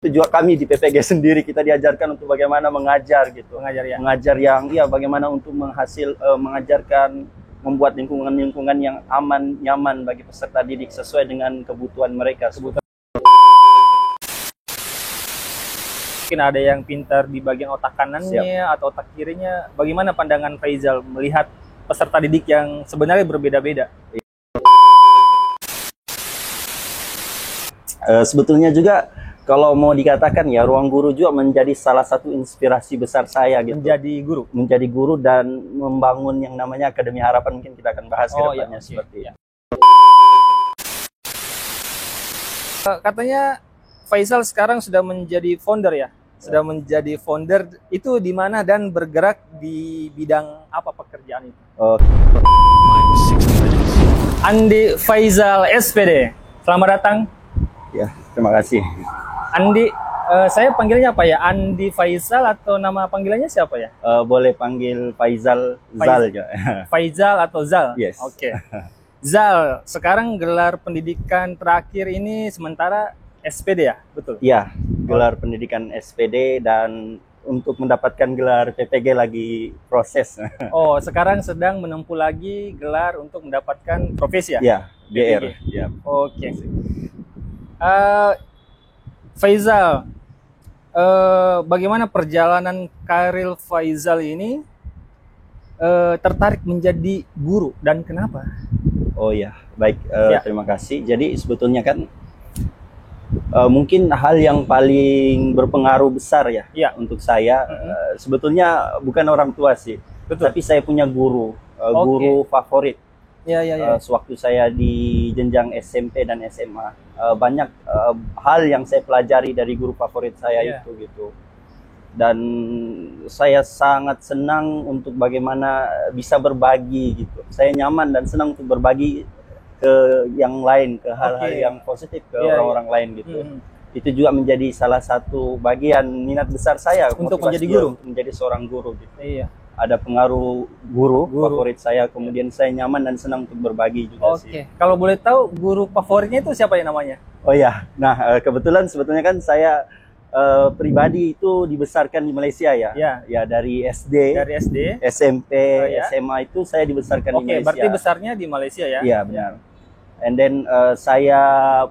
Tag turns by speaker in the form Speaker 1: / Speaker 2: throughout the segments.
Speaker 1: Itu juga kami di PPG sendiri kita diajarkan untuk bagaimana mengajar gitu. Mengajar yang bagaimana untuk mengajarkan, membuat lingkungan yang aman, nyaman bagi peserta didik sesuai dengan kebutuhan mereka.
Speaker 2: Mungkin ada yang pintar di bagian otak kanannya atau otak kirinya. Bagaimana pandangan Faizal melihat peserta didik yang sebenarnya berbeda-beda?
Speaker 1: Sebetulnya juga kalau mau dikatakan ya, ruang guru juga menjadi salah satu inspirasi besar saya gitu. Menjadi guru dan membangun yang namanya Akademi Harapan, mungkin kita akan bahas ke depannya seperti ya.
Speaker 2: Katanya Faizal sekarang sudah menjadi founder ya? Sudah menjadi founder, itu di mana dan bergerak di bidang apa pekerjaan itu? Andi Faizal SPD, selamat datang.
Speaker 1: Ya, terima kasih.
Speaker 2: Andi, saya panggilnya apa ya? Andi Faizal atau nama panggilannya siapa ya?
Speaker 1: Boleh panggil Faizal, Zal juga.
Speaker 2: Faizal atau Zal?
Speaker 1: Yes.
Speaker 2: Oke. Zal, sekarang gelar pendidikan terakhir ini sementara SPD ya? Betul?
Speaker 1: Iya, gelar pendidikan SPD, dan untuk mendapatkan gelar PPG lagi proses.
Speaker 2: Oh, sekarang sedang menempuh lagi gelar untuk mendapatkan profesi ya?
Speaker 1: Iya, GR. Ya.
Speaker 2: Oke. Faizal, bagaimana perjalanan karir Faizal ini tertarik menjadi guru dan kenapa?
Speaker 1: Oh ya, baik. Terima kasih. Jadi sebetulnya kan mungkin hal yang paling berpengaruh besar ya untuk saya sebetulnya bukan orang tua sih, tapi saya punya guru, guru favorit. Sewaktu saya di jenjang SMP dan SMA, banyak hal yang saya pelajari dari guru favorit saya itu gitu. Dan saya sangat senang untuk bagaimana bisa berbagi gitu. Saya nyaman dan senang untuk berbagi ke yang lain, ke hal-hal yang positif ke orang-orang lain gitu. Itu juga menjadi salah satu bagian minat besar saya
Speaker 2: untuk menjadi guru,
Speaker 1: untuk menjadi seorang guru gitu.
Speaker 2: Ada
Speaker 1: pengaruh guru favorit saya, kemudian saya nyaman dan senang untuk berbagi juga sih.
Speaker 2: Kalau boleh tahu guru favoritnya itu siapa ya namanya?
Speaker 1: Oh ya, nah kebetulan sebetulnya kan saya pribadi itu dibesarkan di Malaysia ya. Ya dari SD, SMP, SMA itu saya dibesarkan di Malaysia.
Speaker 2: Berarti besarnya di Malaysia ya?
Speaker 1: Iya benar. And then saya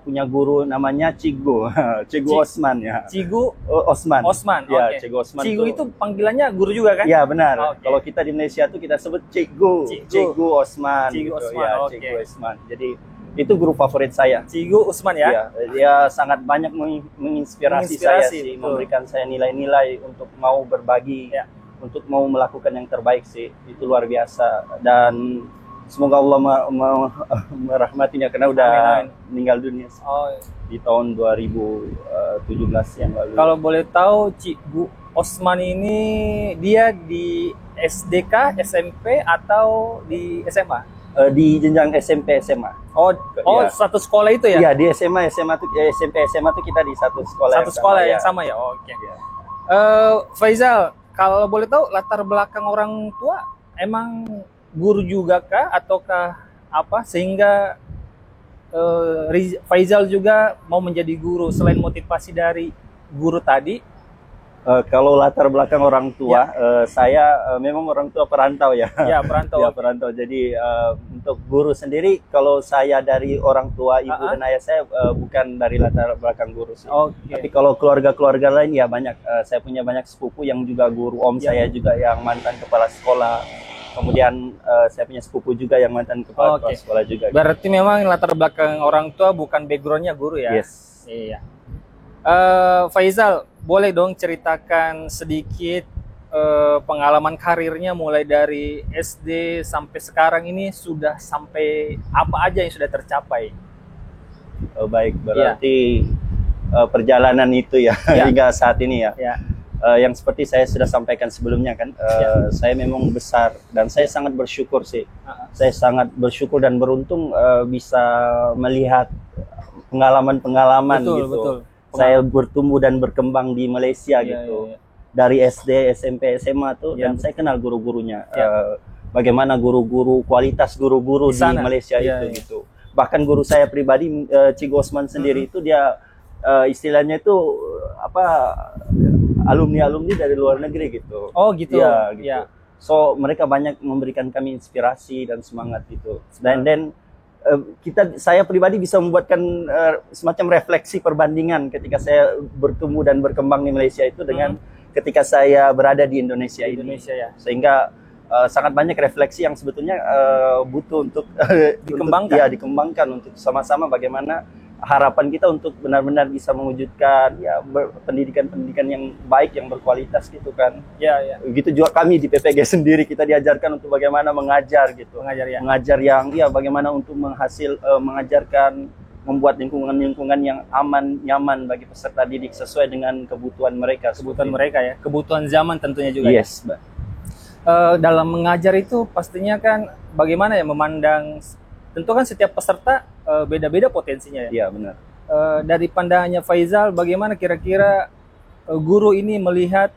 Speaker 1: punya guru namanya Cigu, Cigu Osman ya.
Speaker 2: Cigu
Speaker 1: Osman. Ya,
Speaker 2: Cigu Osman. Cigu itu panggilannya guru juga kan?
Speaker 1: Ya benar. Kalau kita di Malaysia tuh kita sebut Cigu Osman.
Speaker 2: Cigu
Speaker 1: gitu.
Speaker 2: Osman.
Speaker 1: Cigu Osman. Jadi itu guru favorit saya.
Speaker 2: Cigu Osman ya?
Speaker 1: Dia sangat banyak menginspirasi saya sih, memberikan saya nilai-nilai untuk mau berbagi, untuk mau melakukan yang terbaik sih. Itu luar biasa, dan semoga Allah merahmatinya karena udah meninggal dunia di tahun 2017 yang lalu.
Speaker 2: Kalau boleh tahu, Cigu Osman ini dia di SDK, SMP atau di SMA?
Speaker 1: Di jenjang SMP SMA.
Speaker 2: Satu sekolah itu ya?
Speaker 1: Iya, di SMA tuh SMP SMA tuh kita di satu sekolah.
Speaker 2: Satu sekolah yang sama ya. Faizal, kalau boleh tahu latar belakang orang tua emang guru juga kah ataukah apa sehingga Faizal juga mau menjadi guru selain motivasi dari guru tadi?
Speaker 1: Kalau latar belakang orang tua, saya memang orang tua perantau ya.
Speaker 2: Perantau.
Speaker 1: Perantau. Jadi untuk guru sendiri, kalau saya dari orang tua ibu dan ayah saya bukan dari latar belakang guru sih. Tapi kalau keluarga-keluarga lain ya banyak. Saya punya banyak sepupu yang juga guru. Om saya juga yang mantan kepala sekolah. Kemudian saya punya sepupu juga yang mantan kepala sekolah juga.
Speaker 2: Berarti memang latar belakang orang tua bukan backgroundnya guru ya?
Speaker 1: Yes.
Speaker 2: Iya. Faizal, boleh dong ceritakan sedikit pengalaman karirnya mulai dari SD sampai sekarang ini sudah sampai apa aja yang sudah tercapai?
Speaker 1: Baik, berarti perjalanan itu ya hingga saat ini ya. Yang seperti saya sudah sampaikan sebelumnya kan, saya memang besar dan saya sangat bersyukur sih. Saya sangat bersyukur dan beruntung bisa melihat pengalaman-pengalaman gitu. Saya bertumbuh dan berkembang di Malaysia gitu. Dari SD, SMP, SMA tuh dan saya kenal guru-gurunya. Bagaimana guru-guru, kualitas guru-guru di Malaysia itu gitu. Bahkan guru saya pribadi, Cigu Osman sendiri itu dia istilahnya itu apa, alumni dari luar negeri gitu.
Speaker 2: Oh gitu.
Speaker 1: Ya, gitu.
Speaker 2: Ya.
Speaker 1: So mereka banyak memberikan kami inspirasi dan semangat gitu. Dan saya pribadi bisa membuatkan semacam refleksi perbandingan ketika saya bertumbuh dan berkembang di Malaysia itu dengan ketika saya berada di Indonesia ini.
Speaker 2: Ya.
Speaker 1: Sehingga sangat banyak refleksi yang sebetulnya butuh untuk
Speaker 2: dikembangkan.
Speaker 1: Dikembangkan untuk sama-sama bagaimana harapan kita untuk benar-benar bisa mewujudkan pendidikan yang baik, yang berkualitas gitu kan.
Speaker 2: Ya.
Speaker 1: Begitu juga kami di PPG sendiri, kita diajarkan untuk bagaimana mengajar gitu. Mengajar yang bagaimana untuk mengajarkan, membuat lingkungan yang aman, nyaman bagi peserta didik sesuai dengan kebutuhan mereka.
Speaker 2: Kebutuhan zaman tentunya juga.
Speaker 1: Yes,
Speaker 2: Mbak. Dalam mengajar itu pastinya kan bagaimana ya memandang, tentu kan setiap peserta beda-beda potensinya ya.
Speaker 1: Iya, benar.
Speaker 2: Dari pandangannya Faizal, bagaimana kira-kira guru ini melihat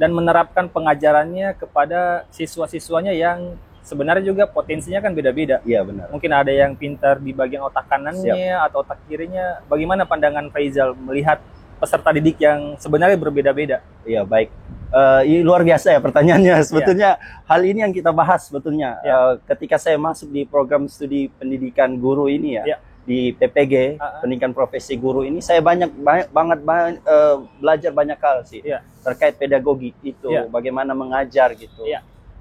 Speaker 2: dan menerapkan pengajarannya kepada siswa-siswanya yang sebenarnya juga potensinya kan beda-beda.
Speaker 1: Iya, benar.
Speaker 2: Mungkin ada yang pintar di bagian otak kanannya atau otak kirinya. Bagaimana pandangan Faizal melihat peserta didik yang sebenarnya berbeda-beda?
Speaker 1: Iya, baik. Ini luar biasa ya pertanyaannya. Sebetulnya hal ini yang kita bahas sebetulnya ketika saya masuk di program studi pendidikan guru ini di PPG, pendidikan profesi guru ini, saya banyak banget belajar banyak hal sih terkait pedagogi itu, bagaimana mengajar gitu.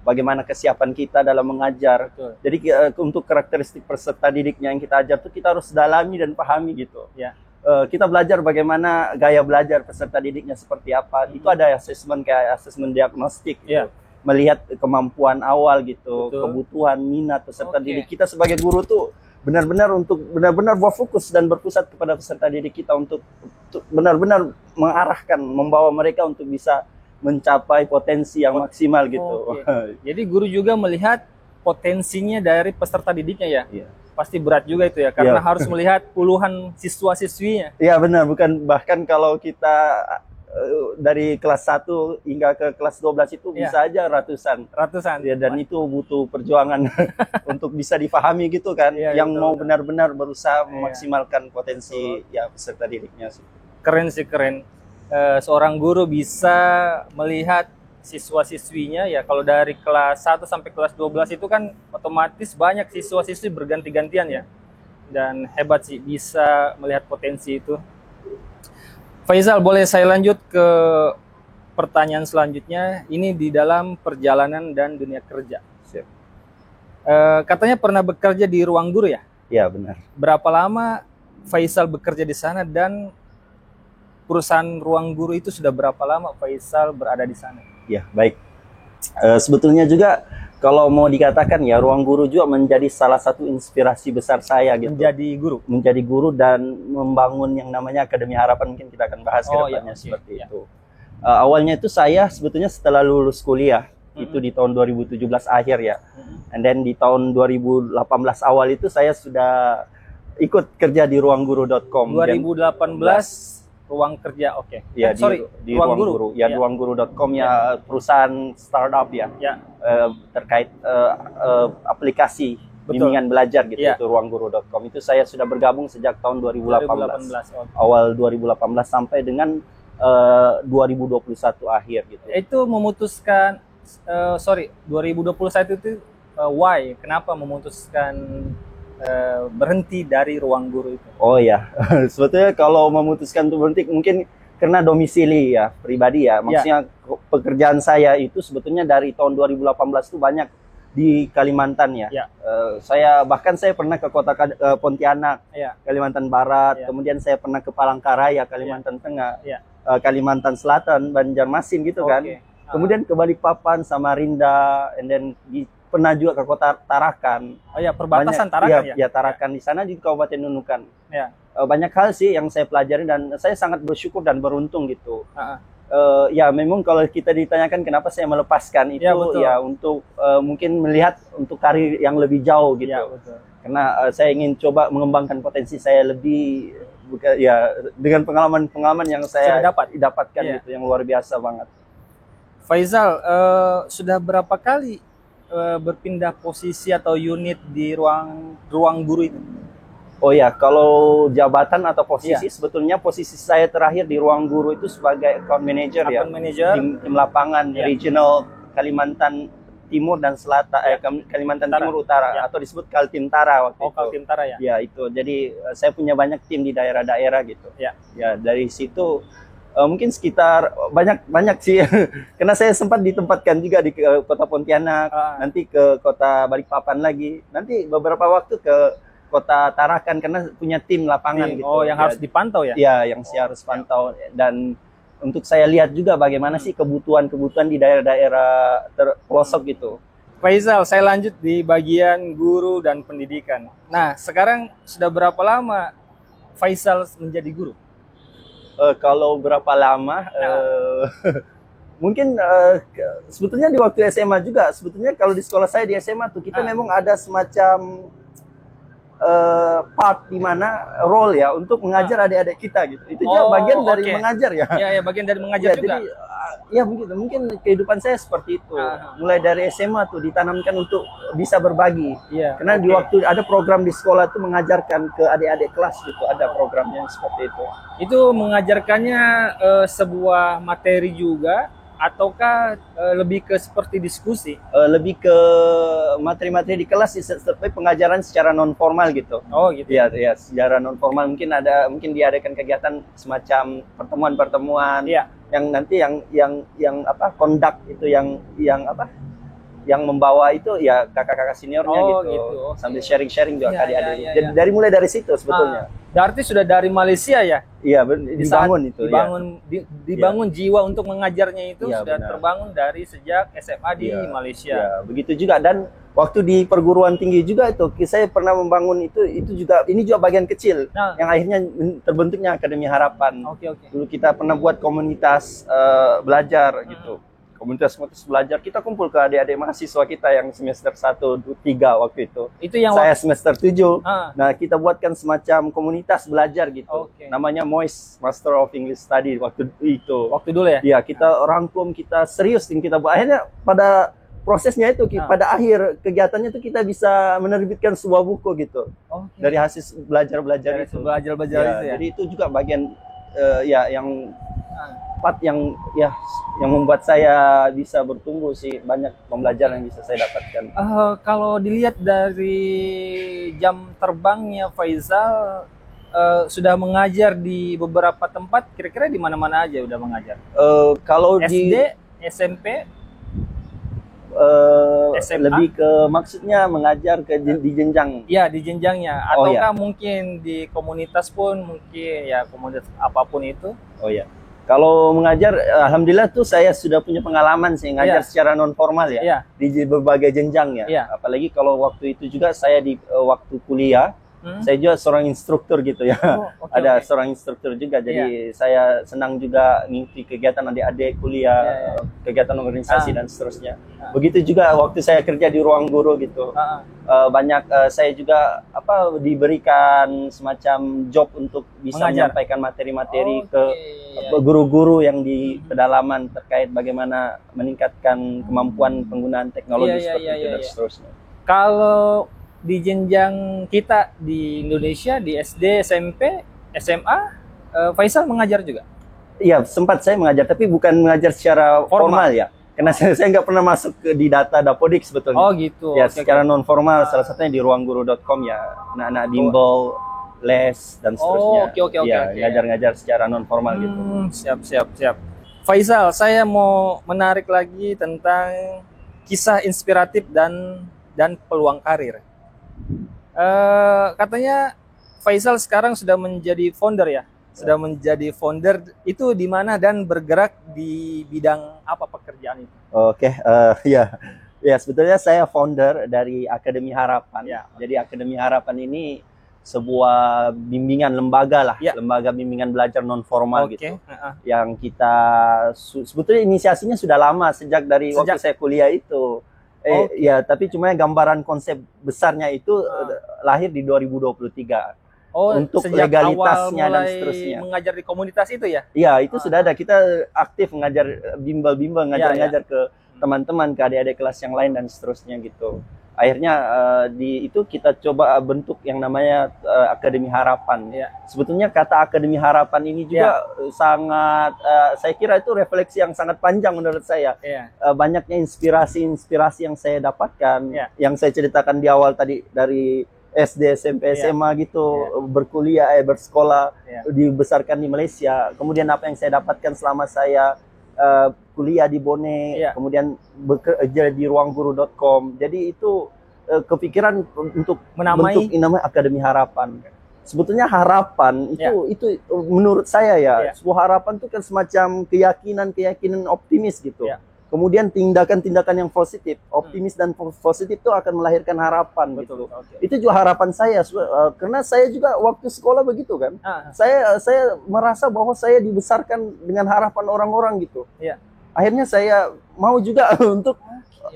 Speaker 1: Bagaimana kesiapan kita dalam mengajar.
Speaker 2: Betul.
Speaker 1: Jadi untuk karakteristik peserta didiknya yang kita ajar tuh kita harus dalami dan pahami gitu. Kita belajar bagaimana gaya belajar peserta didiknya seperti apa. Itu ada asesmen kayak asesmen diagnostik gitu. Melihat kemampuan awal gitu, kebutuhan, minat peserta didik kita sebagai guru tuh benar-benar berfokus dan berpusat kepada peserta didik kita untuk benar-benar mengarahkan, membawa mereka untuk bisa mencapai potensi yang maksimal gitu.
Speaker 2: Jadi guru juga melihat potensinya dari peserta didiknya ya. Pasti berat juga itu ya, karena harus melihat puluhan siswa-siswinya.
Speaker 1: Iya benar, bahkan kalau kita dari kelas 1 hingga ke kelas 12 itu bisa aja ratusan. Ya, dan itu butuh perjuangan untuk bisa difahami gitu kan, yang mau benar-benar berusaha memaksimalkan potensi peserta didiknya sih.
Speaker 2: Keren sih, keren. Seorang guru bisa melihat siswa-siswinya ya. Kalau dari kelas 1 sampai kelas 12 itu kan otomatis banyak siswa-siswi berganti-gantian ya. Dan hebat sih bisa melihat potensi itu. Faizal, boleh saya lanjut ke pertanyaan selanjutnya. Ini di dalam perjalanan dan dunia kerja.
Speaker 1: Siap.
Speaker 2: Katanya pernah bekerja di ruang guru ya?
Speaker 1: Iya, benar.
Speaker 2: Berapa lama Faizal bekerja di sana, dan perusahaan ruang guru itu sudah berapa lama Faizal berada di sana?
Speaker 1: Ya, baik. Sebetulnya juga kalau mau dikatakan ya, ruang guru juga menjadi salah satu inspirasi besar saya gitu. Menjadi guru dan membangun yang namanya Akademi Harapan, mungkin kita akan bahas ke depannya seperti itu. Awalnya itu saya sebetulnya setelah lulus kuliah, itu di tahun 2017 akhir ya. And then di tahun 2018 awal itu saya sudah ikut kerja di ruangguru.com.
Speaker 2: 2018 ruang kerja,
Speaker 1: Ya, di ruang guru. Ya, ruangguru.com ya, perusahaan startup ya. Terkait aplikasi bimbingan belajar gitu, itu ruangguru.com. Itu saya sudah bergabung sejak tahun 2018. Awal 2018 sampai dengan 2021 akhir gitu.
Speaker 2: Itu memutuskan 2021 itu why? Kenapa memutuskan berhenti dari ruang guru itu?
Speaker 1: Oh ya, sebetulnya kalau memutuskan untuk berhenti mungkin karena domisili ya, pribadi ya. Maksudnya pekerjaan saya itu sebetulnya dari tahun 2018 itu banyak di Kalimantan ya. Saya pernah ke kota Pontianak, Kalimantan Barat. Kemudian saya pernah ke Palangkaraya, Kalimantan Tengah, Kalimantan Selatan, Banjarmasin gitu kan. Kemudian ke Balikpapan, Samarinda, and then pernah juga ke kota Tarakan.
Speaker 2: Perbatasan Tarakan
Speaker 1: ya. Tarakan di sana di Kabupaten Nunukan. Banyak hal sih yang saya pelajari dan saya sangat bersyukur dan beruntung gitu. Ya memang kalau kita ditanyakan kenapa saya melepaskan itu untuk mungkin melihat untuk karir yang lebih jauh gitu. Karena saya ingin coba mengembangkan potensi saya lebih dengan pengalaman yang saya dapatkan gitu, yang luar biasa banget.
Speaker 2: Faizal, sudah berapa kali berpindah posisi atau unit di ruang guru itu?
Speaker 1: Oh ya, kalau jabatan atau posisi, sebetulnya posisi saya terakhir di ruang guru itu sebagai account manager ya.
Speaker 2: Manager.
Speaker 1: Tim lapangan regional Kalimantan Timur dan Selatan, Kalimantan Timur Utara atau disebut Kaltimtara waktu itu.
Speaker 2: Kaltimtara ya.
Speaker 1: Ya itu. Jadi saya punya banyak tim di daerah-daerah gitu. Ya dari situ mungkin sekitar banyak sih. Karena saya sempat ditempatkan juga di kota Pontianak, nanti ke kota Balikpapan lagi, nanti beberapa waktu ke kota Tarakan karena punya tim lapangan gitu.
Speaker 2: Oh, yang harus dipantau ya?
Speaker 1: Iya, yang harus pantau. Dan untuk saya lihat juga bagaimana sih kebutuhan-kebutuhan di daerah-daerah pelosok gitu.
Speaker 2: Faisal, saya lanjut di bagian guru dan pendidikan. Nah, sekarang sudah berapa lama Faisal menjadi guru?
Speaker 1: Kalau berapa lama? Mungkin sebetulnya di waktu SMA juga. Sebetulnya kalau di sekolah saya di SMA tuh kita memang ada semacam part di mana role ya untuk mengajar adik-adik kita gitu. Itu juga bagian dari mengajar ya.
Speaker 2: Iya, bagian dari mengajar juga.
Speaker 1: Jadi ya begitu. Mungkin kehidupan saya seperti itu. Mulai dari SMA tuh ditanamkan untuk bisa berbagi. Karena di waktu ada program di sekolah tuh mengajarkan ke adik-adik kelas gitu. Ada programnya seperti itu.
Speaker 2: Itu mengajarkannya sebuah materi juga ataukah lebih ke seperti diskusi?
Speaker 1: Lebih ke materi-materi di kelas seperti pengajaran secara non formal gitu.
Speaker 2: Oh gitu.
Speaker 1: Ya, secara non formal mungkin diadakan kegiatan semacam pertemuan-pertemuan yang nanti yang apa kondak itu yang membawa itu ya kakak-kakak seniornya gitu. Sambil sharing-sharing juga adik-adik. Jadi dari mulai dari situ sebetulnya.
Speaker 2: Berarti sudah dari Malaysia ya?
Speaker 1: Iya, dibangun
Speaker 2: jiwa untuk mengajarnya itu sudah terbangun dari sejak SMA di Malaysia.
Speaker 1: Ya, begitu juga. Dan waktu di perguruan tinggi juga itu saya pernah membangun itu juga ini juga bagian kecil yang akhirnya terbentuknya Akademi Harapan. Dulu kita pernah buat komunitas belajar gitu. Komunitas belajar, kita kumpul ke adik-adik mahasiswa kita yang semester 1, 3 waktu itu.
Speaker 2: Itu yang
Speaker 1: saya semester 7. Nah, kita buatkan semacam komunitas belajar gitu. Namanya MOIS, Master of English Study waktu itu.
Speaker 2: Waktu dulu ya?
Speaker 1: Iya, kita rangkum, kita serius kita buat. Akhirnya pada prosesnya itu pada akhir kegiatannya itu kita bisa menerbitkan sebuah buku gitu. Dari hasil belajar-belajar itu. Jadi itu juga bagian yang part yang membuat saya bisa bertumbuh sih, banyak pembelajaran yang bisa saya dapatkan.
Speaker 2: Kalau dilihat dari jam terbangnya Faisal, sudah mengajar di beberapa tempat, kira-kira di mana-mana aja udah mengajar?
Speaker 1: Kalau
Speaker 2: SD, SMP, SMA?
Speaker 1: Lebih ke maksudnya mengajar di jenjang.
Speaker 2: Iya, di jenjangnya. Ataukah mungkin di komunitas pun, mungkin ya komunitas apapun itu?
Speaker 1: Oh ya. Kalau mengajar, alhamdulillah tuh saya sudah punya pengalaman sih ngajar secara non formal di berbagai jenjang ya. Apalagi kalau waktu itu juga saya di waktu kuliah, saya juga seorang instruktur gitu ya. Ada seorang instruktur juga, jadi saya senang juga ngikuti kegiatan adik-adik kuliah, kegiatan organisasi dan seterusnya. Begitu juga waktu saya kerja di ruang guru gitu. Banyak saya juga diberikan semacam job untuk bisa menyampaikan materi-materi ke guru-guru yang di pedalaman terkait bagaimana meningkatkan kemampuan penggunaan teknologi seperti itu dan seterusnya.
Speaker 2: Kalau di jenjang kita di Indonesia, di SD, SMP, SMA, Faisal mengajar juga?
Speaker 1: Iya, sempat saya mengajar, tapi bukan mengajar secara formal ya. Karena saya nggak pernah masuk di data Dapodik sebetulnya.
Speaker 2: Oh gitu.
Speaker 1: Ya, secara non formal, salah satunya di ruangguru.com ya. Anak-anak bimbel, les, dan seterusnya. Ngajar-ngajar secara non formal gitu.
Speaker 2: Siap. Faisal, saya mau menarik lagi tentang kisah inspiratif dan peluang karir. Katanya Faisal sekarang sudah menjadi founder ya? Sudah menjadi founder itu di mana dan bergerak di bidang apa pekerjaan itu?
Speaker 1: Ya sebetulnya saya founder dari Akademi Harapan. Jadi Akademi Harapan ini sebuah bimbingan lembaga lah, lembaga bimbingan belajar non formal gitu. Yang kita sebetulnya inisiasinya sudah lama sejak waktu saya kuliah itu. Tapi cuma gambaran konsep besarnya itu lahir di 2023. Untuk legalitasnya dan seterusnya.
Speaker 2: Mengajar di komunitas itu ya?
Speaker 1: Iya, itu sudah ada. Kita aktif mengajar bimbel-bimbel, ngajar-ngajar ke teman-teman, ke adik-adik kelas yang lain dan seterusnya gitu. Akhirnya di itu kita coba bentuk yang namanya Akademi Harapan. Sebetulnya kata Akademi Harapan ini juga sangat saya kira itu refleksi yang sangat panjang menurut saya. Banyaknya inspirasi yang saya dapatkan, yang saya ceritakan di awal tadi dari SD, SMP, SMA gitu, berkuliah, bersekolah, dibesarkan di Malaysia. Kemudian apa yang saya dapatkan selama saya kuliah di Bone, kemudian bekerja di ruangguru.com. Jadi itu kepikiran untuk bentuk namanya Akademi Harapan. Sebetulnya harapan itu menurut saya sebuah harapan itu kan semacam keyakinan optimis gitu. Kemudian tindakan-tindakan yang positif, optimis dan positif itu akan melahirkan harapan. Betul, gitu. Itu juga harapan saya, karena saya juga waktu sekolah begitu kan. Saya merasa bahwa saya dibesarkan dengan harapan orang-orang gitu. Akhirnya saya mau juga untuk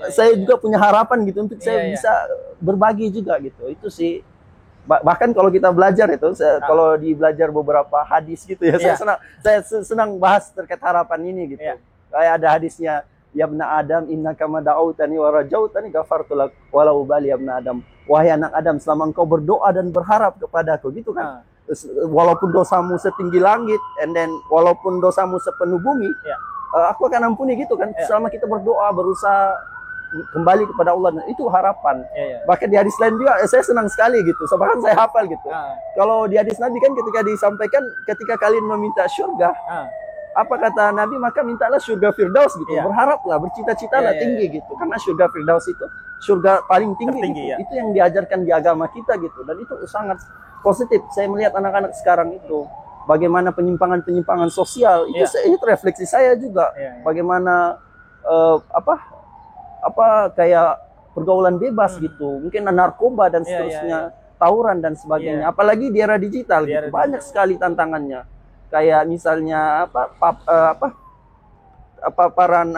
Speaker 1: saya juga punya harapan gitu untuk saya bisa berbagi juga gitu. Itu sih. Bahkan kalau kita belajar itu, kalau belajar beberapa hadis gitu ya, saya senang bahas terkait harapan ini gitu. Kayak ada hadisnya. Ya ibna Adam innaka ma da'autani wa rajautani ghafartu lak walau bali ya ibna Adam. Wahai anak Adam, selama engkau berdoa dan berharap kepadaku gitu kan. Walaupun dosamu setinggi langit and then walaupun dosamu sepenuh bumi, aku akan ampuni gitu kan. Selama kita berdoa, berusaha kembali kepada Allah, itu harapan. Bahkan di hadis lain juga saya senang sekali gitu. Bahkan saya hafal gitu. Kalau di hadis Nabi kan ketika disampaikan ketika kalian meminta surga, apa kata Nabi, maka mintalah surga Firdaus gitu. Berharaplah, bercita-citalah tinggi gitu. Karena surga Firdaus itu surga paling tinggi gitu. Itu yang diajarkan di agama kita gitu. Dan itu sangat positif. Saya melihat anak-anak sekarang itu bagaimana penyimpangan-penyimpangan sosial itu refleksi saya juga. Bagaimana kayak pergaulan bebas gitu. Mungkin narkoba dan seterusnya, tawuran dan sebagainya. Apalagi di era digital gitu. Banyak sekali tantangannya. Kayak misalnya paparan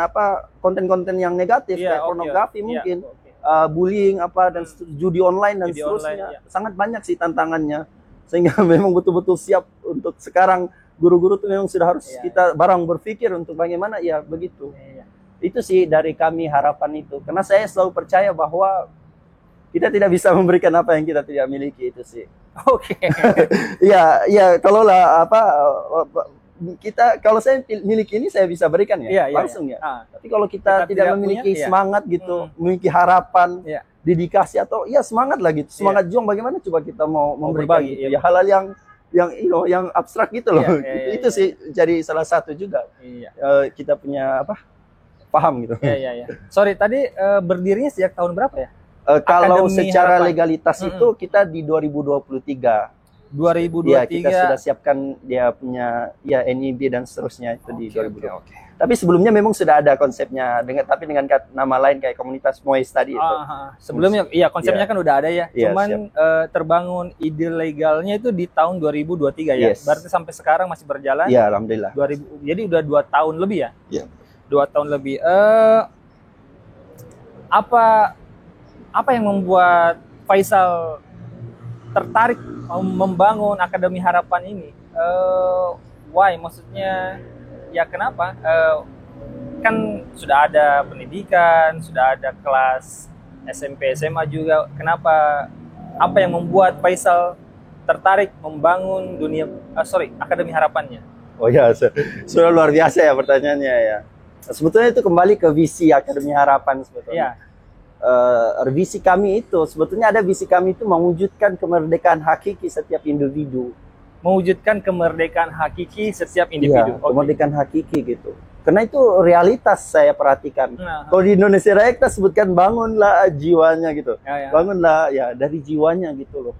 Speaker 1: konten-konten yang negatif kayak pornografi mungkin bullying dan judi online dan seterusnya. Sangat banyak sih tantangannya, sehingga memang betul-betul siap untuk sekarang guru-guru tuh memang sudah harus kita barang berpikir untuk bagaimana begitu. Itu sih dari kami harapan itu, karena saya selalu percaya bahwa kita tidak bisa memberikan apa yang kita tidak miliki, itu sih. Kalau saya miliki ini saya bisa berikan langsung. Tapi kalau kita tidak memiliki semangat gitu, memiliki harapan, dedikasi atau semangat lah gitu, semangat juang, bagaimana coba kita mau memberikan gitu, hal-hal yang abstrak gitu loh. Itu sih jadi salah satu juga kita punya paham gitu.
Speaker 2: Sorry, tadi berdirinya sejak tahun berapa ya?
Speaker 1: Kalau secara legalitas itu kita di 2023.
Speaker 2: 2023.
Speaker 1: Kita sudah siapkan dia punya NIB dan seterusnya itu di 2023. Tapi sebelumnya memang sudah ada konsepnya tapi dengan nama lain kayak komunitas Mois tadi itu.
Speaker 2: Sebelumnya konsepnya kan udah ada ya. Cuman terbangun ide legalnya itu di tahun 2023 ya. Berarti sampai sekarang masih berjalan.
Speaker 1: Iya, alhamdulillah.
Speaker 2: Jadi udah 2 tahun lebih ya?
Speaker 1: Iya.
Speaker 2: 2 tahun lebih. Apa yang membuat Faisal tertarik membangun Akademi Harapan ini? Why? Maksudnya kenapa? Kan sudah ada pendidikan, sudah ada kelas SMP, SMA juga. Kenapa? Apa yang membuat Faisal tertarik membangun Akademi Harapannya?
Speaker 1: Sudah luar biasa ya pertanyaannya ya. Sebetulnya itu kembali ke visi Akademi Harapan sebetulnya. Visi kami itu sebetulnya visi kami itu mewujudkan kemerdekaan hakiki setiap individu.
Speaker 2: Mewujudkan kemerdekaan hakiki setiap individu.
Speaker 1: Kemerdekaan hakiki gitu. Karena itu realitas saya perhatikan. Kalau di Indonesia Raya kita sebutkan bangunlah jiwanya gitu. Bangunlah dari jiwanya gitu loh.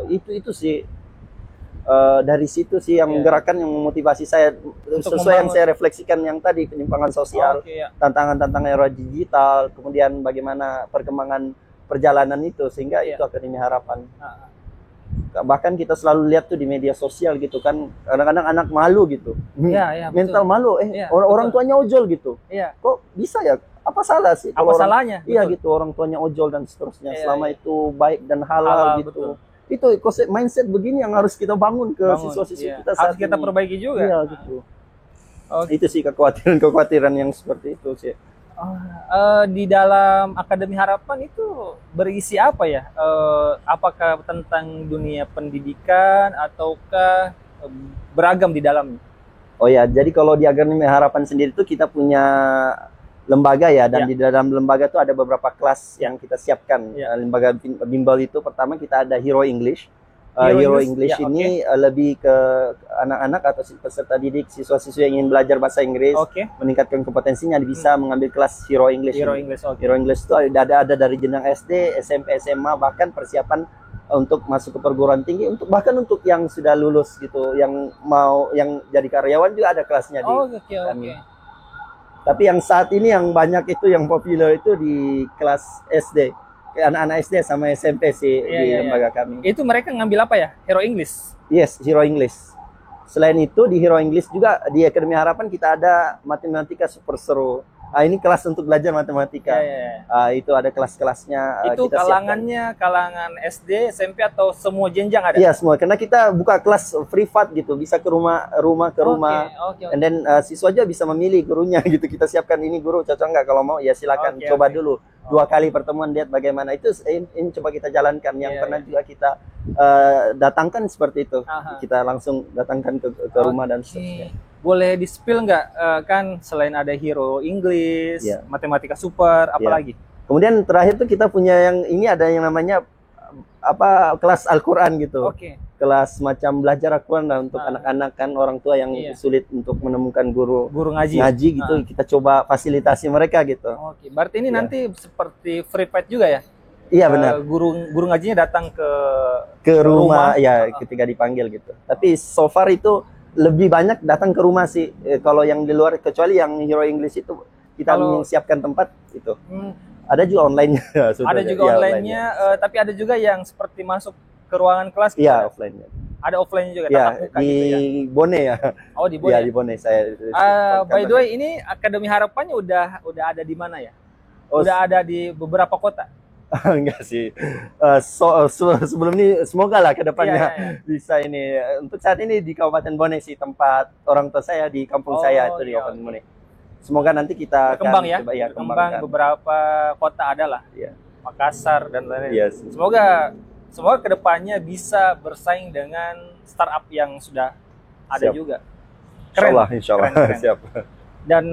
Speaker 1: Itu sih. Dari situ sih yang menggerakkan, yang memotivasi saya untuk sesuai yang saya refleksikan yang tadi, penyimpangan sosial, tantangan-tantangan era digital, kemudian bagaimana perkembangan perjalanan itu, sehingga itu Akademi Harapan. Bahkan kita selalu lihat tuh di media sosial gitu kan, kadang-kadang anak malu gitu, mental malu, orang tuanya ojol gitu, kok bisa ya? Apa salah sih?
Speaker 2: Apa salahnya?
Speaker 1: Iya gitu, orang tuanya ojol dan seterusnya, selama itu baik dan halal gitu. Betul. Itu konsep mindset begini yang harus kita bangun ke siswa-siswa kita saat
Speaker 2: harus kita perbaiki juga.
Speaker 1: Gitu. Itu sih kekhawatiran yang seperti itu sih.
Speaker 2: Di dalam Akademi Harapan itu berisi apa ya? Apakah tentang dunia pendidikan ataukah beragam di dalamnya?
Speaker 1: Oh ya, jadi kalau di Akademi Harapan sendiri itu kita punya lembaga ya, dan di dalam lembaga itu ada beberapa kelas yang kita siapkan. Lembaga bimbel itu pertama kita ada Hero English. Hero English ini lebih ke anak-anak atau peserta didik, siswa-siswa yang ingin belajar bahasa Inggris, meningkatkan kompetensinya, bisa mengambil kelas Hero English.
Speaker 2: Hero English
Speaker 1: itu ada dari jenjang SD, SMP, SMA, bahkan persiapan untuk masuk ke perguruan tinggi, bahkan untuk yang sudah lulus gitu, yang jadi karyawan juga ada kelasnya di kami. Tapi yang saat ini yang banyak itu, yang populer itu di kelas SD. Anak-anak SD sama SMP sih di lembaga kami.
Speaker 2: Itu mereka ngambil apa ya? Hero English?
Speaker 1: Yes, Hero English. Selain itu di Hero English juga di Akademi Harapan kita ada matematika super seru. Ini kelas untuk belajar matematika. Itu ada kelas-kelasnya.
Speaker 2: Itu kita kalangannya siapkan. Kalangan SD, SMP atau semua jenjang ada?
Speaker 1: Iya semua, karena kita buka kelas privat gitu, bisa ke rumah ke rumah. And then siswa aja bisa memilih gurunya gitu. Kita siapkan, ini guru cocok nggak, kalau mau ya silakan coba dulu. 2 kali pertemuan lihat bagaimana. Itu ini coba kita jalankan. Yang pernah juga kita datangkan seperti itu. Kita langsung datangkan ke rumah dan seterusnya.
Speaker 2: Boleh di-spill nggak, kan selain ada Hero English, matematika super, apalagi?
Speaker 1: Kemudian terakhir tuh kita punya yang ini, ada yang namanya kelas Al-Quran gitu. Kelas macam belajar Al-Quran untuk anak-anak, kan orang tua yang sulit untuk menemukan guru ngaji gitu. Kita coba fasilitasi mereka gitu.
Speaker 2: Berarti ini nanti seperti free pet juga ya?
Speaker 1: Iya benar.
Speaker 2: Guru ngajinya datang ke
Speaker 1: rumah ya ketika dipanggil gitu. Tapi so far itu lebih banyak datang ke rumah sih. Kalau yang di luar, kecuali yang Hero English itu kita menyiapkan tempat itu. Ada juga online-nya.
Speaker 2: Ada juga online-nya, tapi ada juga yang seperti masuk ke ruangan kelas.
Speaker 1: Iya, offline-nya.
Speaker 2: Ada offline-nya juga,
Speaker 1: ya,
Speaker 2: muka
Speaker 1: di
Speaker 2: gitu ya.
Speaker 1: Bone ya.
Speaker 2: Oh, di Bone.
Speaker 1: Ya, di Bone saya.
Speaker 2: By the way, ini Akademi Harapannya udah ada di mana ya? Udah ada di beberapa kota.
Speaker 1: Enggak sih. Sebelum ini semoga lah ke depannya bisa ini. Untuk saat ini di Kabupaten Bone sih, tempat orang tua saya di kampung saya itu di Kabupaten Bone. Semoga nanti kita
Speaker 2: kembang ya. Kembang beberapa kota adalah. Makassar dan lain-lain. Semoga ke depannya bisa bersaing dengan startup yang sudah ada juga.
Speaker 1: Keren. Insyaallah.
Speaker 2: Keren.
Speaker 1: Siap.
Speaker 2: Dan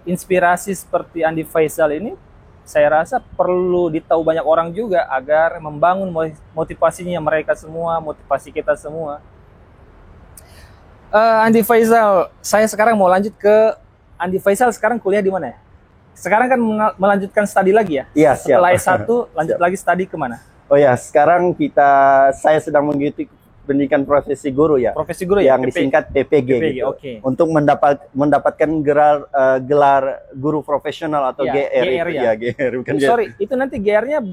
Speaker 2: inspirasi seperti Andi Faisal ini saya rasa perlu ditahu banyak orang juga agar membangun motivasinya mereka semua, motivasi kita semua. Andi Faisal, saya sekarang mau lanjut ke Andi Faisal. Sekarang kuliah di mana ya? Sekarang kan melanjutkan studi lagi ya?
Speaker 1: Iya, siap.
Speaker 2: Setelah S1 lanjut lagi studi kemana?
Speaker 1: Oh ya, sekarang saya sedang mengikuti pendidikan profesi guru ya.
Speaker 2: Profesi guru
Speaker 1: yang disingkat PPG gitu. Untuk mendapatkan gelar guru profesional atau GR
Speaker 2: ya. GR bukan sorry, itu nanti GR-nya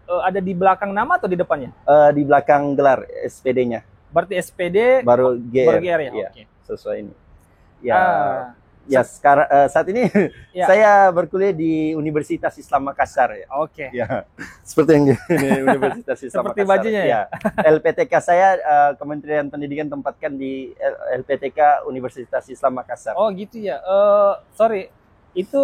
Speaker 2: ada di belakang nama atau di depannya?
Speaker 1: Di belakang gelar SPD-nya.
Speaker 2: Berarti SPD
Speaker 1: baru GR
Speaker 2: ya.
Speaker 1: Sesuai ini. Ya, sekarang saat ini saya berkuliah di Universitas Islam Makassar ya. Ya. Seperti yang di Universitas Islam
Speaker 2: seperti
Speaker 1: Makassar.
Speaker 2: bajunya ya.
Speaker 1: LPTK saya Kementerian Pendidikan tempatkan di LPTK Universitas Islam Makassar.
Speaker 2: Oh gitu ya. Sorry, itu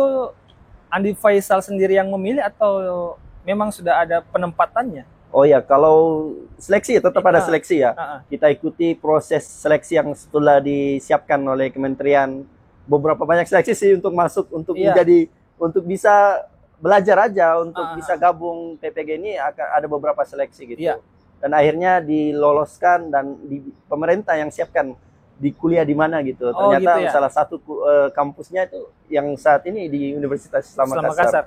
Speaker 2: Andi Faisal sendiri yang memilih atau memang sudah ada penempatannya?
Speaker 1: Oh ya, kalau seleksi tetap ada seleksi ya. Kita ikuti proses seleksi yang setelah disiapkan oleh Kementerian. Beberapa banyak seleksi sih untuk masuk, untuk untuk bisa belajar aja, untuk bisa gabung PPG ini ada beberapa seleksi gitu. Dan akhirnya diloloskan dan di pemerintah yang siapkan di kuliah di mana gitu. Ternyata salah satu kampusnya itu yang saat ini di Universitas Islam Makassar.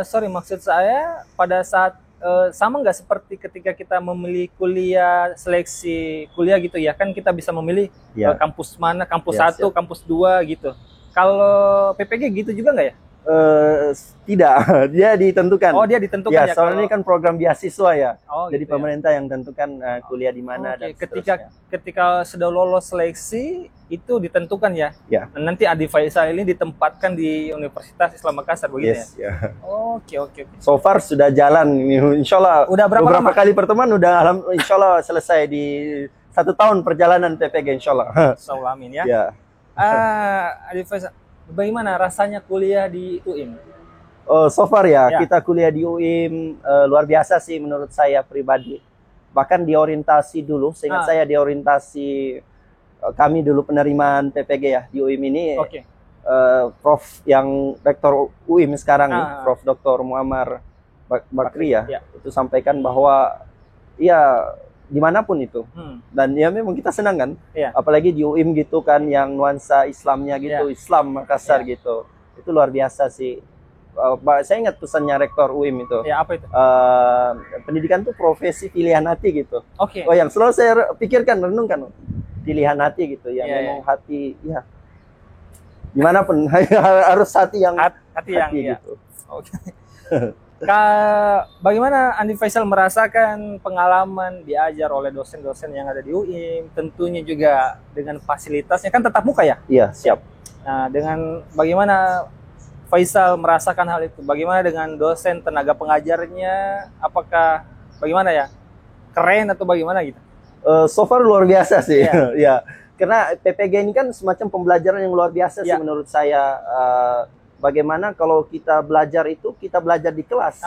Speaker 2: Sorry, maksud saya pada saat sama nggak seperti ketika kita memilih kuliah, seleksi kuliah gitu ya, kan kita bisa memilih kampus mana, kampus 1, kampus 2 gitu. Kalau PPG gitu juga nggak ya?
Speaker 1: Tidak, dia ditentukan.
Speaker 2: Oh, dia ditentukan ya.
Speaker 1: Soalnya ini kan program beasiswa ya. Jadi gitu pemerintah yang tentukan kuliah di mana dan
Speaker 2: ketika sudah lolos seleksi itu ditentukan ya. Dan nanti Andi Faisal ini ditempatkan di Universitas Islam Makassar begitu ya. Oke.
Speaker 1: So far sudah jalan ini, insyaallah.
Speaker 2: Udah beberapa
Speaker 1: kali pertemuan udah insyaallah selesai di 1 tahun perjalanan PPG insyaallah.
Speaker 2: Insyaallah amin ya. Andi Faisal, Bagaimana rasanya kuliah di UIM?
Speaker 1: So far ya, kita kuliah di UIM luar biasa sih menurut saya pribadi. Bahkan di orientasi dulu, seingat saya di orientasi kami dulu penerimaan PPG ya di UIM ini. Prof yang rektor UIM sekarang nih, Prof Dr. Muammar Bakri ya, itu sampaikan bahwa ya dimanapun itu, dan ya memang kita senang kan, apalagi di UIM gitu kan yang nuansa Islamnya gitu, Islam Makassar gitu, itu luar biasa sih. Saya ingat pesannya rektor UIM itu,
Speaker 2: apa itu?
Speaker 1: Pendidikan tuh profesi pilihan hati gitu. Oh, yang selalu saya pikirkan, renungkan, pilihan hati gitu, yang memang hati ya. Dimanapun harus hati yang
Speaker 2: gitu. Bagaimana Andi Faisal merasakan pengalaman diajar oleh dosen-dosen yang ada di UIM, tentunya juga dengan fasilitasnya kan tetap muka ya?
Speaker 1: Iya, siap.
Speaker 2: Nah, bagaimana Faisal merasakan hal itu? Bagaimana dengan dosen, tenaga pengajarnya? Apakah bagaimana ya? Keren atau bagaimana gitu?
Speaker 1: So far luar biasa sih. Ya. Karena PPG ini kan semacam pembelajaran yang luar biasa sih menurut saya. Bagaimana kalau kita belajar itu, kita belajar di kelas.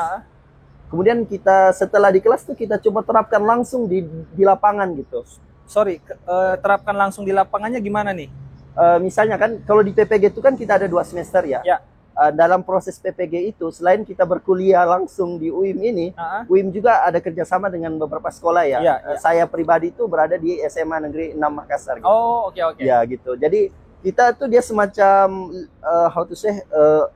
Speaker 1: Kemudian kita setelah di kelas tuh kita coba terapkan langsung di lapangan gitu.
Speaker 2: Terapkan langsung di lapangannya gimana nih?
Speaker 1: Misalnya kan kalau di PPG itu kan kita ada 2 semester ya. Dalam proses PPG itu, selain kita berkuliah langsung di UIM ini, UIM juga ada kerjasama dengan beberapa sekolah ya. Saya pribadi itu berada di SMA Negeri 6 Makassar. Gitu.
Speaker 2: Oke.
Speaker 1: Ya gitu. Jadi kita tuh dia semacam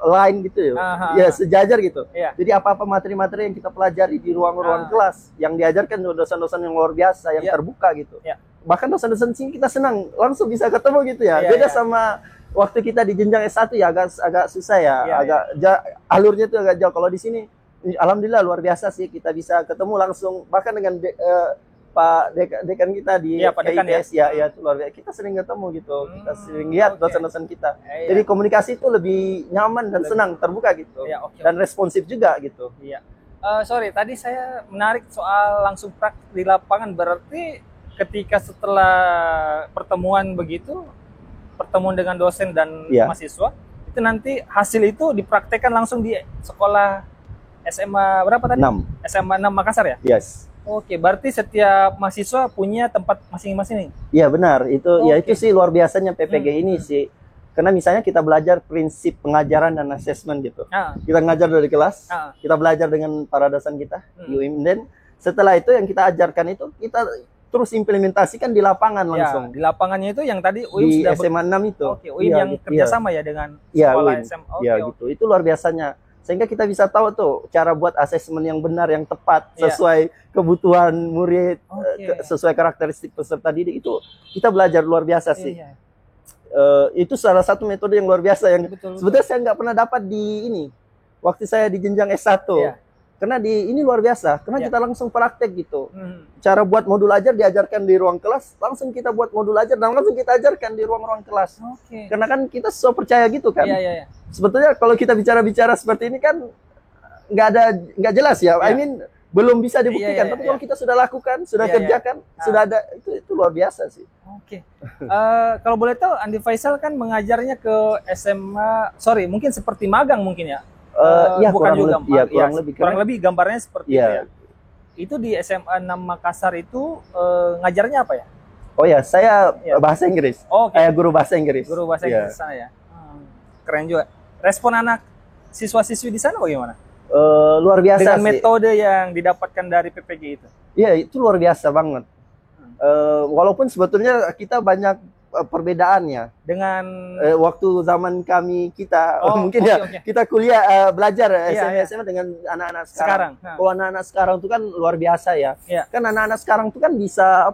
Speaker 1: line gitu ya. Ya sejajar gitu. Jadi apa-apa materi-materi yang kita pelajari di ruang-ruang kelas, yang diajarkan dosen-dosen yang luar biasa, yang terbuka gitu. Bahkan dosen-dosen sini kita senang langsung bisa ketemu gitu ya. Beda sama waktu kita di jenjang S1 ya agak susah ya, alurnya itu agak jauh. Kalau di sini alhamdulillah luar biasa sih, kita bisa ketemu langsung bahkan dengan Pak dekan kita di KIPS ya itu luar biasa. Kita sering ketemu gitu, kita sering lihat dosen-dosen kita. Jadi komunikasi itu lebih nyaman dan senang, terbuka gitu, dan responsif juga gitu.
Speaker 2: Tadi saya menarik soal langsung praktik di lapangan. Berarti ketika setelah pertemuan dengan dosen dan mahasiswa, itu nanti hasil itu dipraktekkan langsung di sekolah SMA berapa tadi?
Speaker 1: 6.
Speaker 2: SMA 6 Makassar ya?
Speaker 1: Yes.
Speaker 2: Oke, berarti setiap mahasiswa punya tempat masing-masing nih?
Speaker 1: Iya benar, itu sih luar biasanya PPG ini sih. Karena misalnya kita belajar prinsip pengajaran dan asesmen gitu. Kita ngajar dari kelas, kita belajar dengan para dosen kita di UIM, dan setelah itu yang kita ajarkan itu kita terus implementasikan di lapangan langsung.
Speaker 2: Di lapangannya itu yang tadi UIM
Speaker 1: di
Speaker 2: sudah
Speaker 1: SMA 6 itu.
Speaker 2: UIM yang kerjasama ya dengan sekolah SMA.
Speaker 1: Gitu. Itu luar biasanya. Sehingga kita bisa tahu tuh cara buat asesmen yang benar, yang tepat, sesuai kebutuhan murid, sesuai karakteristik peserta didik. Itu kita belajar luar biasa sih. Itu salah satu metode yang luar biasa yang sebetulnya saya nggak pernah dapat di ini waktu saya di jenjang S1. Karena ini luar biasa, karena kita langsung praktek gitu. Cara buat modul ajar diajarkan di ruang kelas, langsung kita buat modul ajar dan langsung kita ajarkan di ruang-ruang kelas. Karena kan kita so percaya gitu kan. Sebetulnya kalau kita bicara-bicara seperti ini kan nggak jelas ya. I mean belum bisa dibuktikan. Tapi kalau kita sudah lakukan, sudah kerjakan, sudah ada, itu luar biasa sih.
Speaker 2: Kalau boleh tahu, Andi Faisal kan mengajarnya ke SMA, mungkin seperti magang mungkin ya. Kurang lebih gambarnya seperti itu ya. Itu di SMA 6 Makassar itu ngajarnya apa ya?
Speaker 1: Saya bahasa Inggris. Saya guru bahasa Inggris.
Speaker 2: Guru bahasa Inggris sana ya. Keren juga. Respon anak siswa-siswi di sana bagaimana?
Speaker 1: Luar biasa
Speaker 2: dengan
Speaker 1: sih.
Speaker 2: Metode yang didapatkan dari PPG itu.
Speaker 1: Iya, itu luar biasa banget. Walaupun sebetulnya kita banyak perbedaannya
Speaker 2: dengan
Speaker 1: waktu zaman kita mungkin kita kuliah belajar SMA dengan anak-anak sekarang. Anak-anak sekarang itu kan luar biasa ya. Kan anak-anak sekarang itu kan bisa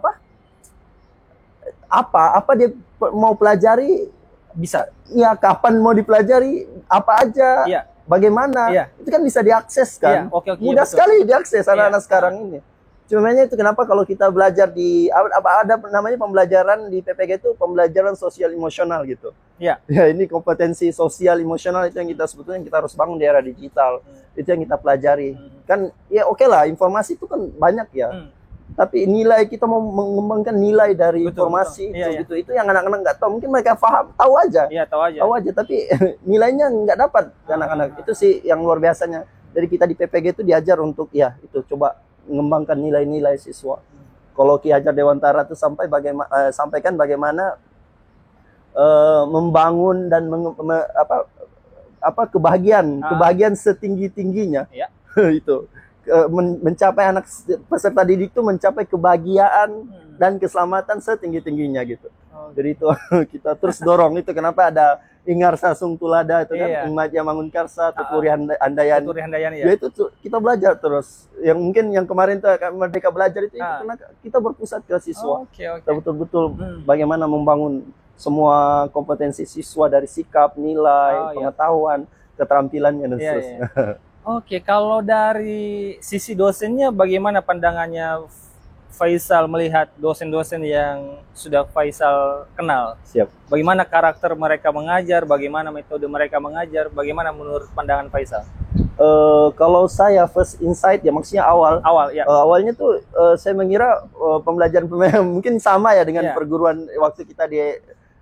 Speaker 1: apa dia mau pelajari bisa. Ya, kapan mau dipelajari, apa aja, bagaimana, itu kan bisa diakses kan. Mudah sekali diakses anak-anak sekarang ini. Cumannya itu kenapa kalau kita belajar ada namanya pembelajaran di PPG itu pembelajaran sosial emosional gitu. Ya ini kompetensi sosial emosional itu yang kita sebetulnya kita harus bangun di era digital. Itu yang kita pelajari. Kan ya oke lah, informasi itu kan banyak ya. tapi nilai kita mau mengembangkan nilai dari informasi itu itu yang anak-anak nggak tahu. Mungkin mereka paham, tahu aja, tahu aja, tapi nilainya nggak dapat anak-anak. Itu sih yang luar biasanya. Dari kita di PPG itu diajar untuk itu coba mengembangkan nilai-nilai siswa. Kalau Ki Hajar Dewantara itu sampaikan bagaimana membangun dan kebahagiaan setinggi-tingginya. Itu mencapai anak peserta didik itu mencapai kebahagiaan dan keselamatan setinggi-tingginya gitu. Jadi itu kita terus dorong itu. Kenapa ada Ingar Sasung Tulada itu kan, Umatnya Mangun Karsa, Tuturi Handayani ya. Itu kita belajar terus. Yang mungkin yang kemarin tuh Merdeka Belajar itu karena kita berpusat ke siswa. Kita betul-betul bagaimana membangun semua kompetensi siswa dari sikap, nilai, pengetahuan, keterampilannya dan seterusnya.
Speaker 2: Kalau dari sisi dosennya bagaimana pandangannya Faisal melihat dosen-dosen yang sudah Faisal kenal?
Speaker 1: Siap.
Speaker 2: Bagaimana karakter mereka mengajar, bagaimana metode mereka mengajar, bagaimana menurut pandangan Faisal?
Speaker 1: Kalau saya first insight ya, maksudnya awalnya tuh saya mengira pembelajaran mungkin sama ya dengan perguruan waktu kita di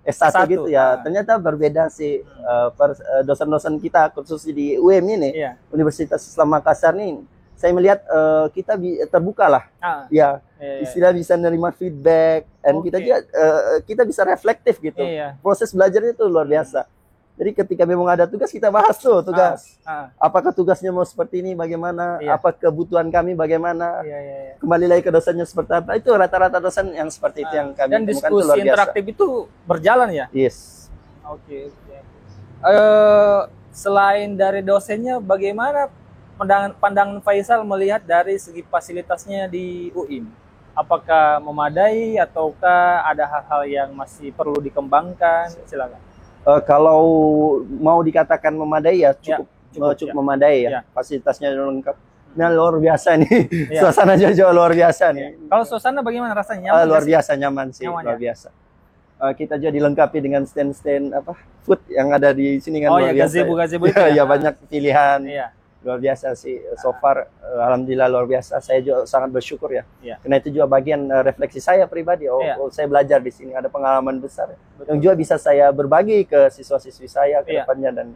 Speaker 1: S1 gitu ya. Ternyata berbeda sih. Dosen-dosen kita khusus di UM ini, Universitas Islam Makassar nih, saya melihat kita terbuka lah, istilah bisa menerima feedback, dan kita bisa reflektif gitu. Proses belajarnya itu luar biasa. Jadi ketika memang ada tugas, kita bahas tuh tugas. Apakah tugasnya mau seperti ini, bagaimana? Apa kebutuhan kami, bagaimana? Kembali lagi ke dosennya seperti apa? Itu rata-rata dosen yang seperti itu yang kami
Speaker 2: temukan. Dan diskusi interaktif itu berjalan ya?
Speaker 1: Yes.
Speaker 2: Selain dari dosennya, bagaimana pandangan Faisal melihat dari segi fasilitasnya di UIM? Apakah memadai ataukah ada hal-hal yang masih perlu dikembangkan? Silakan.
Speaker 1: Kalau mau dikatakan memadai ya cukup memadai ya. Fasilitasnya lengkap. Nah, luar biasa nih. Suasana jauh luar biasa nih.
Speaker 2: Kalau suasana bagaimana rasanya? Nyaman
Speaker 1: luar biasa, nyaman sih, luar biasa. Kita juga dilengkapi dengan stand-stand food yang ada di sini kan luar biasa.
Speaker 2: Gazebo itu ya.
Speaker 1: Banyak pilihan. Luar biasa sih. So far alhamdulillah luar biasa. Saya juga sangat bersyukur ya. Karena itu juga bagian refleksi saya pribadi. Saya belajar di sini, ada pengalaman besar. Yang juga bisa saya berbagi ke siswa-siswi saya ke depannya dan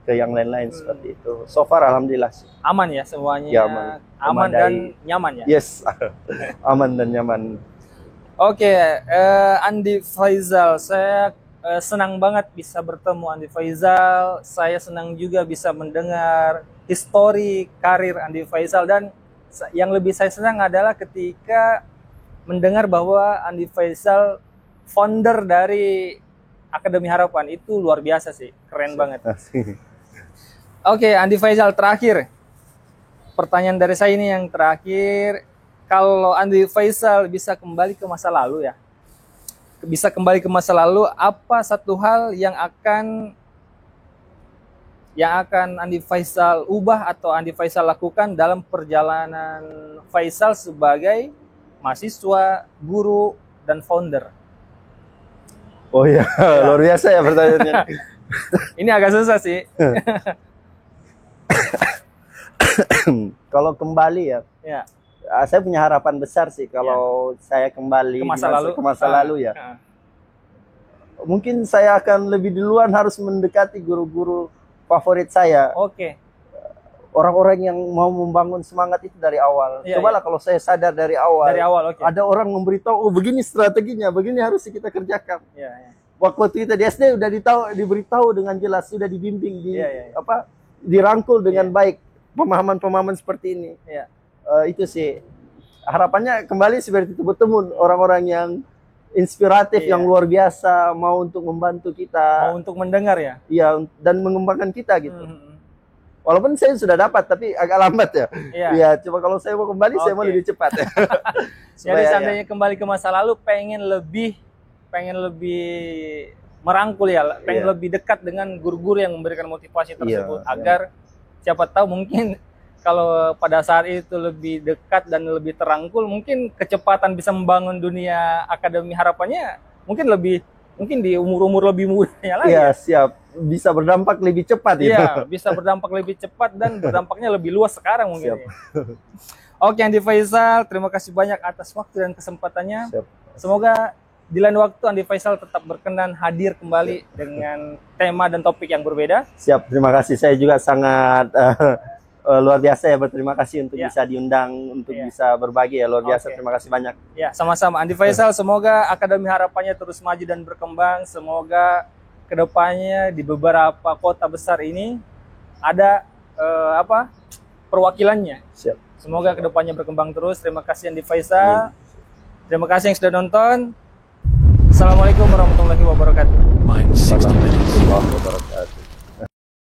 Speaker 1: ke yang lain-lain seperti itu. So far alhamdulillah sih.
Speaker 2: Aman ya semuanya. Ya, aman dan nyaman ya.
Speaker 1: Yes. Aman dan nyaman.
Speaker 2: Andi Faisal, saya senang banget bisa bertemu Andi Faisal. Saya senang juga bisa mendengar histori karir Andi Faisal, dan yang lebih saya senang adalah ketika mendengar bahwa Andi Faisal founder dari Akademi Harapan. Itu luar biasa sih, keren banget. Andi Faisal, terakhir pertanyaan dari saya ini yang terakhir. Kalau Andi Faisal bisa kembali ke masa lalu ya, apa satu hal yang akan Andi Faisal ubah atau Andi Faisal lakukan dalam perjalanan Faisal sebagai mahasiswa, guru, dan founder?
Speaker 1: Luar biasa ya pertanyaannya.
Speaker 2: Ini agak susah sih.
Speaker 1: Kalau kembali ya. Saya punya harapan besar sih kalau saya kembali ke masa lalu ya. Mungkin saya akan lebih duluan harus mendekati guru-guru favorit saya. Orang-orang yang mau membangun semangat itu dari awal. Cobalah kalau saya sadar dari awal. Ada orang memberitahu, begini strateginya, begini harus kita kerjakan. Waktu kita di SD udah diberitahu dengan jelas, sudah dibimbing, dirangkul dengan baik pemahaman-pemahaman seperti ini. Itu sih harapannya, kembali seperti itu, bertemu orang-orang yang inspiratif, yang luar biasa, mau untuk membantu kita,
Speaker 2: mau untuk mendengar ya,
Speaker 1: dan mengembangkan kita gitu. Walaupun saya sudah dapat, tapi agak lambat ya. Coba kalau saya mau kembali, saya mau lebih cepat ya.
Speaker 2: Jadi seandainya kembali ke masa lalu, pengen lebih merangkul ya, pengen lebih dekat dengan guru-guru yang memberikan motivasi tersebut, agar siapa tahu mungkin kalau pada saat itu lebih dekat dan lebih terangkul, mungkin kecepatan bisa membangun dunia Akademi Harapannya mungkin di umur-umur lebih mudanya lagi.
Speaker 1: Siap. bisa berdampak lebih cepat gitu.
Speaker 2: Iya, bisa berdampak lebih cepat dan berdampaknya lebih luas sekarang mungkin. Ya. Oke, Andi Faisal, terima kasih banyak atas waktu dan kesempatannya. Siap. Semoga di lain waktu Andi Faisal tetap berkenan hadir kembali dengan tema dan topik yang berbeda.
Speaker 1: Siap, terima kasih. Saya juga sangat luar biasa ya, berterima kasih untuk bisa diundang, untuk bisa berbagi ya, luar biasa. Terima kasih banyak.
Speaker 2: Ya, sama-sama. Andi Faisal, semoga Akademi Harapannya terus maju dan berkembang. Semoga kedepannya di beberapa kota besar ini ada perwakilannya.
Speaker 1: Siap.
Speaker 2: Semoga kedepannya berkembang terus. Terima kasih Andi Faisal. Terima kasih yang sudah nonton. Assalamualaikum warahmatullahi wabarakatuh.
Speaker 1: Warahmatullahi wabarakatuh.